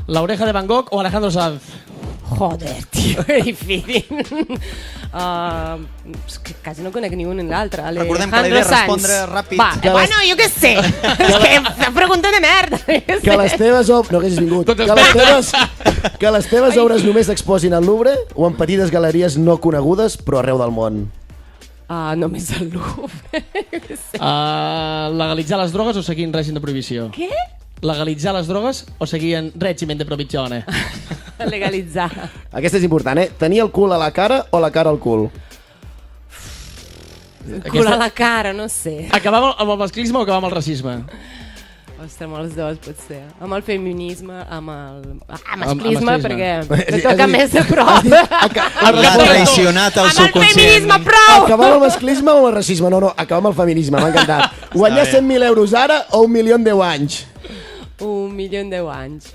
La Oreja de Van Gogh o Alejandro Sanz? Joder, tio, que difícil. És que quasi no conec ni un ni l'altre. Recordem que la idea és respondre ràpid. Va, bueno, jo què sé. És que una pregunta de merda. Que les teves obres... No haguessis vingut. Que les teves obres només s'exposin al Louvre o en petites galeries no conegudes però arreu del món? Només el Louvre. Legalitzar les drogues o seguir en règim de prohibició? Què? Legalitzar les drogues o seguir en règim de prohibizione? Legalitzar. Aquesta és important, eh? Tenir el cul a la cara o la cara al cul? Cul a la cara, no sé. Acabar amb el masclisme o acabar amb el racisme? Ostres, amb els dos, potser. Amb el feminisme, amb el masclisme, perquè me És toca a dir, més de prop. L'ha traicionat el Amb el subconscient. feminisme, prou! Acabar amb el masclisme o amb el racisme? No, acabar amb el feminisme, m'ha encantat. Guanyar 100.000 euros ara o 1 milió en 10 anys? 1 milió en 10 anys.